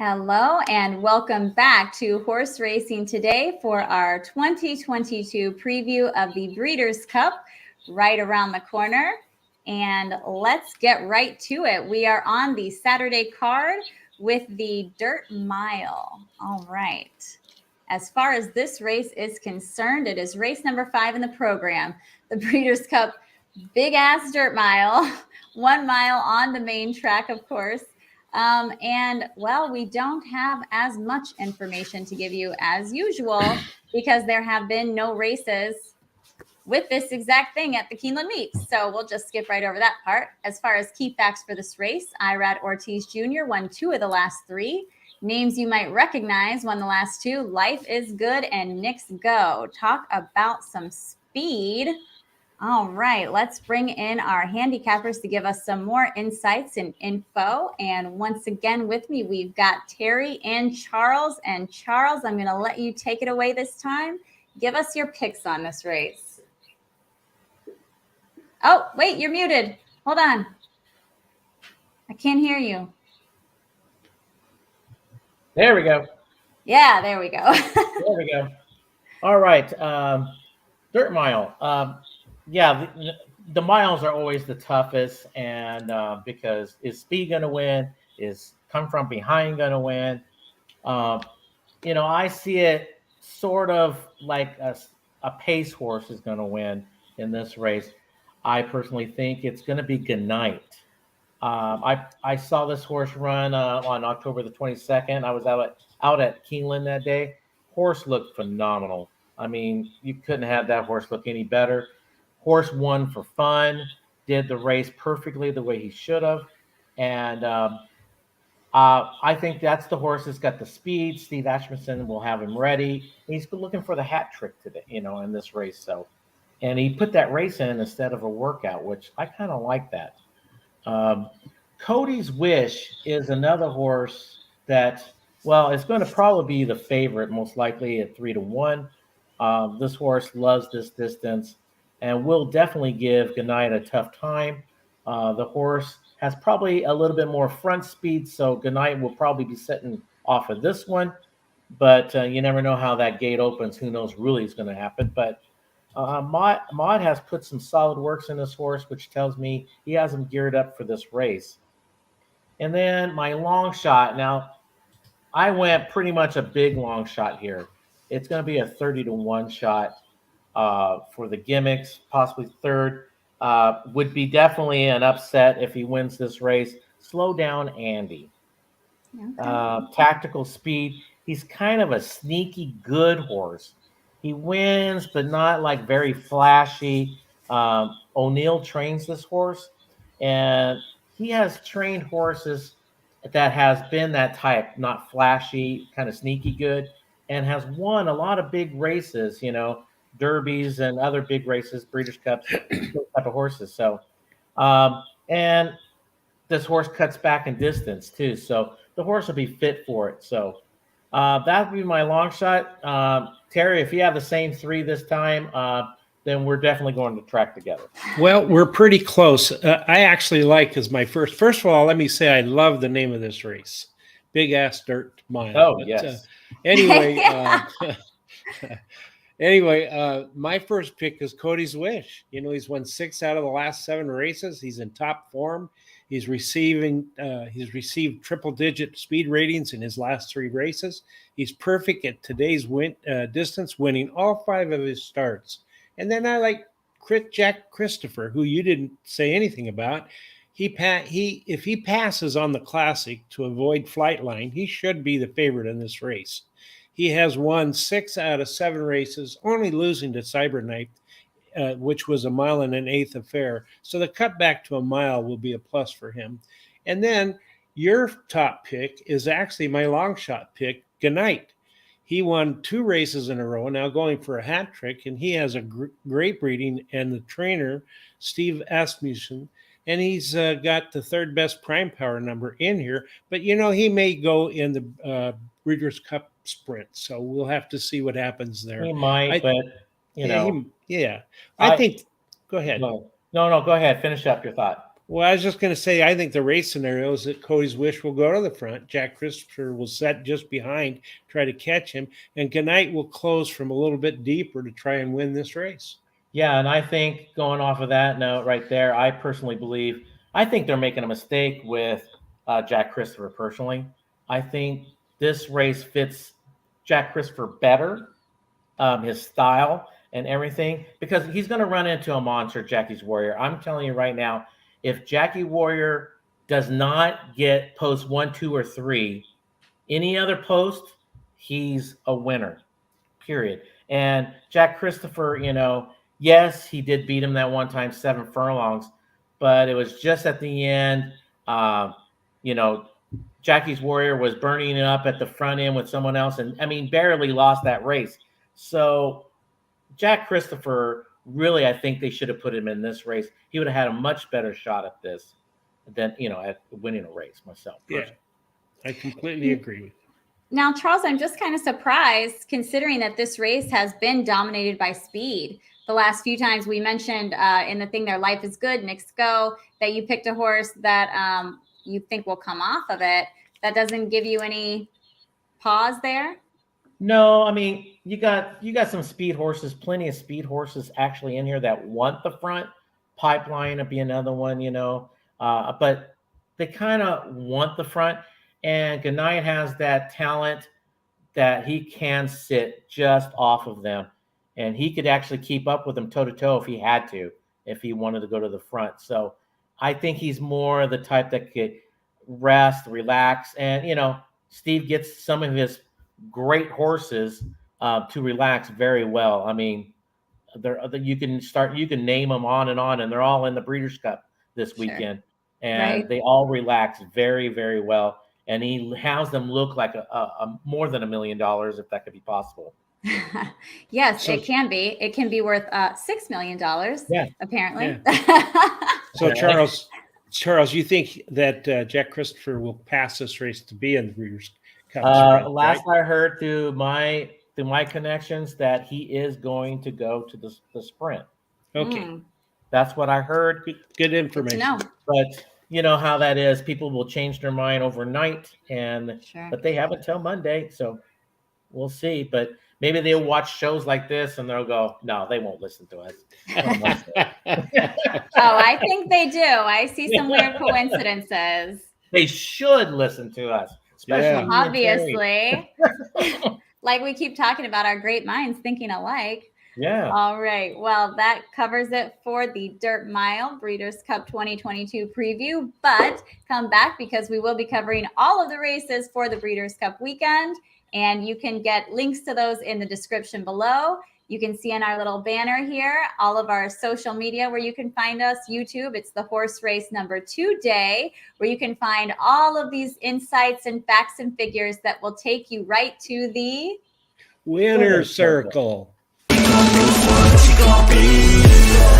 Hello and welcome back to Horse Racing Today for our 2022 preview of the Breeders' Cup right around the corner. And let's get right to it. We are on the Saturday card with the Dirt Mile. All right. As far as this race is concerned, it is race number 5 in the program. The Breeders' Cup Big Ass Dirt Mile, 1 mile on the main track, of course. We don't have as much information to give you as usual because there have been no races with this exact thing at the Keeneland meets. So we'll just skip right over that part. As far as key facts for this race, Irad Ortiz Jr. won 2 of the last 3. Names you might recognize won the last 2. Life is Good and Knicks Go. Talk about some speed. All right, let's bring in our handicappers to give us some more insights and info. And once again with me, we've got Terry and Charles. And Charles, I'm going to let you take it away this time. Give us your picks on this race. Oh, wait, you're muted. Hold on. I can't hear you. There we go. Yeah, there we go. There we go. All right. Dirt Mile. The miles are always the toughest, and because is speed going to win? Is come from behind going to win? I see it sort of like a pace horse is going to win in this race. I personally think it's going to be Goodnight. I saw this horse run on October the 22nd. I was out at Keeneland that day. Horse looked phenomenal. I mean, you couldn't have that horse look any better. Horse won for fun, did the race perfectly the way he should have. And I think that's the horse that's got the speed. Steve Ashmussen will have him ready. He's looking for the hat trick today, in this race. So, and he put that race in instead of a workout, which I kind of like that. Cody's Wish is another horse that, it's going to probably be the favorite, most likely at 3-1. This horse loves this distance and will definitely give Goodnight a tough time. The horse has probably a little bit more front speed, so Goodnight will probably be sitting off of this one. But you never know how that gate opens. Who knows really is going to happen. But Maud has put some solid works in this horse, which tells me he has him geared up for this race. And then my long shot. Now, I went pretty much a big long shot here. It's going to be a 30-1 shot for the gimmicks, possibly third. Would be definitely an upset if he wins this race. Slow Down Andy. Okay. Tactical speed. He's kind of a sneaky good horse. He wins, but not like very flashy. O'Neill trains this horse, and he has trained horses that has been that type, not flashy, kind of sneaky good, and has won a lot of big races, derbies and other big races, Breeders' Cups, those type of horses. So, and this horse cuts back in distance too, so the horse will be fit for it. So that would be my long shot. Terry, if you have the same 3 this time, then we're definitely going to track together. Well, we're pretty close. I actually like as my first. First of all, let me say I love the name of this race, Big Ass Dirt Mile. Oh, yes. Anyway, my first pick is Cody's Wish. He's won 6 out of the last 7 races. He's in top form. He's received triple-digit speed ratings in his last 3 races. He's perfect at today's distance, winning all 5 of his starts. And then I like Jack Christopher, who you didn't say anything about. If he passes on the Classic to avoid Flightline, he should be the favorite in this race. He has won 6 out of 7 races, only losing to Cyberknife, which was a 1 1/8 affair. So the cut back to a mile will be a plus for him. And then your top pick is actually my long shot pick, Goodnight. He won 2 races in a row, now going for a hat trick, and he has a great breeding and the trainer, Steve Asmussen, and he's got the 3rd best prime power number in here. But, he may go in the Breeders' Cup sprint, so we'll have to see what happens there. He might, but, I think – go ahead. No, go ahead. Finish up your thought. Well, I was just going to say, I think the race scenario is that Cody's Wish will go to the front. Jack Christopher will set just behind, try to catch him, and Goodnight will close from a little bit deeper to try and win this race. Yeah, and I think going off of that note right there, I personally believe I think they're making a mistake with Jack Christopher. Personally, I think this race fits Jack Christopher better, his style and everything, because he's going to run into a monster, Jackie's Warrior. I'm telling you right now, if Jackie Warrior does not get post 1, 2, or 3, any other post, he's a winner. Period. And Jack Christopher, yes, he did beat him that one time, 7 furlongs, but it was just at the end. You know, Jackie's Warrior was burning it up at the front end with someone else, and I mean, barely lost that race. So Jack Christopher, really, I think they should have put him in this race. He would have had a much better shot at this than, at winning a race myself. Yeah, I completely agree with you. Now, Charles, I'm just kind of surprised considering that this race has been dominated by speed. The last few times we mentioned in the thing, Their Life is Good, Knicks Go, that you picked a horse that you think will come off of it. That doesn't give you any pause there? No, I mean, you got some speed horses, plenty of speed horses actually in here that want the front. Pipeline would be another one, but they kind of want the front. And Goodnight has that talent that he can sit just off of them. And he could actually keep up with them toe-to-toe if he had to, if he wanted to go to the front. So I think he's more the type that could rest, relax. And, Steve gets some of his great horses to relax very well. I mean, you can name them on, and they're all in the Breeders' Cup this weekend. And They all relax very, very well. And he has them look like a more than $1 million, if that could be possible. Yes, it can be. It can be worth $6 million, apparently. Yeah. So, Charles, you think that Jack Christopher will pass this race to be in the Breeders' Cup? Last I heard through my connections that he is going to go to the sprint. Okay. That's what I heard. Good information. No. But you know how that is. People will change their mind overnight, but they have until Monday, so we'll see. But maybe they'll watch shows like this and they'll go, no, they won't listen to us. I think they do. I see some weird coincidences. They should listen to us, especially obviously. Like we keep talking about our great minds thinking alike. Yeah. All right. Well, that covers it for the Dirt Mile Breeders' Cup 2022 preview. But come back because we will be covering all of the races for the Breeders' Cup weekend. And you can get links to those in the description below. You can see on our little banner here all of our social media where you can find us. YouTube, it's the Horse Race number 2 day, where you can find all of these insights and facts and figures that will take you right to the winner's circle. What you gonna be?